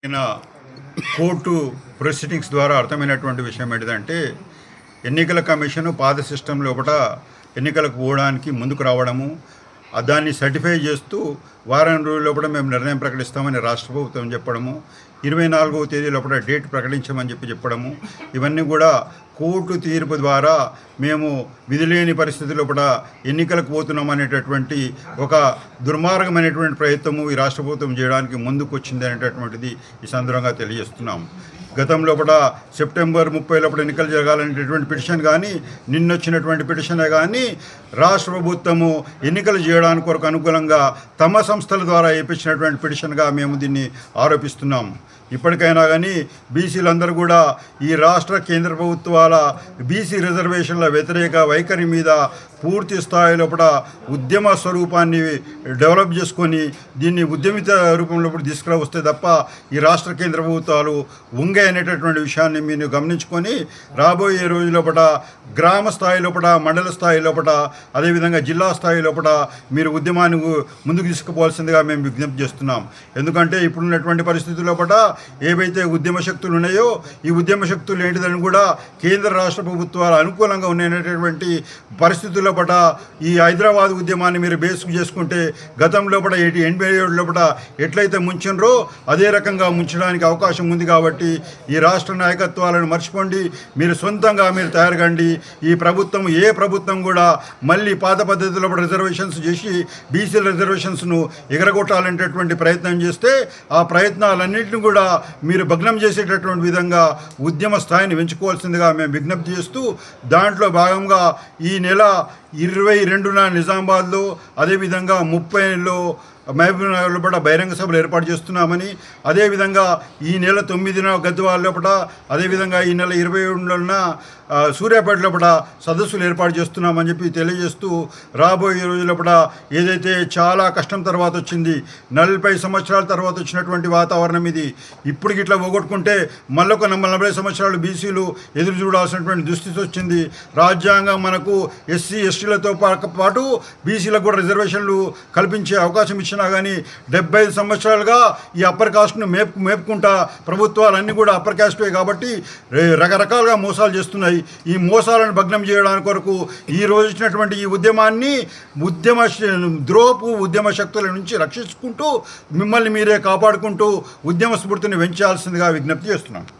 ఈయన court proceedings ద్వారా అర్థమైనటువంటి విషయం ఏంటిదంటే ఎన్నికల కమిషన్ పాత సిస్టమ్ లోపల ఎన్నికలకు పోవడానికి ముందుకు రావడము దాన్ని సర్టిఫై చేస్తూ వారం రోజుల లోపల మేము నిర్ణయం ప్రకటిస్తామని రాష్ట్ర ప్రభుత్వం చెప్పడము 24వ తేదీ లోపల డేట్ ప్రకటించమని చెప్పడము ఇవన్నీ కూడా కోర్టు తీర్పు ద్వారా మేము విధిలేని పరిస్థితి లోపల ఎన్నికలకు పోతున్నామనేటటువంటి ఒక దుర్మార్గమైనటువంటి ప్రయత్నము ఈ రాష్ట్ర ప్రభుత్వం చేయడానికి ముందుకు వచ్చింది అనేటటువంటిది ఈ సందర్భంగా తెలియజేస్తున్నాం. గతంలో కూడా సెప్టెంబర్ 30 లోపల ఎన్నికలు జరగాలనేటటువంటి పిటిషన్ కానీ నిన్నొచ్చినటువంటి పిటిషనే కానీ రాష్ట్ర ప్రభుత్వము ఎన్నికలు చేయడానికి కొరకు అనుకూలంగా తమ సంస్థల ద్వారా వేయించినటువంటి పిటిషన్గా మేము దీన్ని ఆరోపిస్తున్నాం. ఇప్పటికైనా కానీ బీసీలందరూ కూడా ఈ రాష్ట్ర కేంద్ర ప్రభుత్వాల బీసీ రిజర్వేషన్ల వ్యతిరేక వైఖరి మీద పూర్తి స్థాయి లోపల ఉద్యమ స్వరూపాన్ని డెవలప్ చేసుకొని దీన్ని ఉద్యమిత రూపంలో తీసుకురావస్తే తప్ప ఈ రాష్ట్ర కేంద్ర ప్రభుత్వాలు ఉంగే అనేటటువంటి విషయాన్ని మీరు గమనించుకొని రాబోయే రోజు లోపల గ్రామ స్థాయి లోపల మండల స్థాయి లోపల అదేవిధంగా జిల్లా స్థాయి లోపల మీరు ఉద్యమాన్ని ముందుకు తీసుకుపోవాల్సిందిగా మేము విజ్ఞప్తి చేస్తున్నాం. ఎందుకంటే ఇప్పుడున్నటువంటి పరిస్థితుల లోపల ఏవైతే ఉద్యమ శక్తులు ఉన్నాయో ఈ ఉద్యమ శక్తులు ఏంటిదని కూడా కేంద్ర రాష్ట్ర ప్రభుత్వాలు అనుకూలంగా ఉన్నాయనేటటువంటి పరిస్థితుల్లో పట ఈ హైదరాబాద్ ఉద్యమాన్ని మీరు బేస్ చేసుకుంటే గతంలో పట 87 లోపల ఎట్లయితే ముంచినరో అదే రకంగా ముంచడానికి అవకాశం ఉంది. కాబట్టి ఈ రాష్ట్ర నాయకత్వాలను మర్చిపోండి, మీరు సొంతంగా మీరు తయారుగండి. ఈ ప్రభుత్వం ఏ ప్రభుత్వం కూడా మళ్ళీ పాత పద్ధతిలో రిజర్వేషన్స్ చేసి బీసీల రిజర్వేషన్స్ను ఎగరగొట్టాలనేటటువంటి ప్రయత్నం చేస్తే ఆ ప్రయత్నాలన్నింటినీ కూడా మీరు భగ్నం చేసేటటువంటి విధంగా ఉద్యమ స్థాయిని పెంచుకోవాల్సిందిగా మేము విజ్ఞప్తి చేస్తూ దాంట్లో భాగంగా ఈ నెల 22న నిజామాబాద్లో అదేవిధంగా 30లో మహబూబ్నగర్ లోపల బహిరంగ సభలు ఏర్పాటు చేస్తున్నామని, అదేవిధంగా ఈ నెల 9న గద్వాల లోపల, అదేవిధంగా ఈ నెల 27న సూర్యాపేట లోపల సదస్సులు ఏర్పాటు చేస్తున్నామని చెప్పి తెలియజేస్తూ రాబోయే రోజుల లోపల ఏదైతే చాలా కష్టం తర్వాత వచ్చింది, 40 సంవత్సరాల తర్వాత వచ్చినటువంటి వాతావరణం ఇది. ఇప్పుడు ఇట్లా పోగొట్టుకుంటే మళ్ళొక 40 సంవత్సరాలు బీసీలు ఎదురు చూడాల్సినటువంటి దుస్థితి వచ్చింది. రాజ్యాంగం మనకు ఎస్సీ ఎస్టీలతో పాటు బీసీలకు కూడా రిజర్వేషన్లు కల్పించే అవకాశం ఇచ్చినా కానీ 75 సంవత్సరాలుగా ఈ అప్పర్ కాస్ట్ను మేపుకుంటా ప్రభుత్వాలన్నీ కూడా అప్పర్ కాస్టే కాబట్టి రకరకాలుగా మోసాలు చేస్తున్నాయి. ఈ మోసాలను భగ్నం చేయడానికి కొరకు ఈ రోజు ఇచ్చినటువంటి ఈ ఉద్యమాన్ని ఉద్యమ శక్తుల నుంచి రక్షించుకుంటూ మిమ్మల్ని మీరే కాపాడుకుంటూ ఉద్యమ స్ఫూర్తిని పెంచాల్సిందిగా విజ్ఞప్తి చేస్తున్నాను.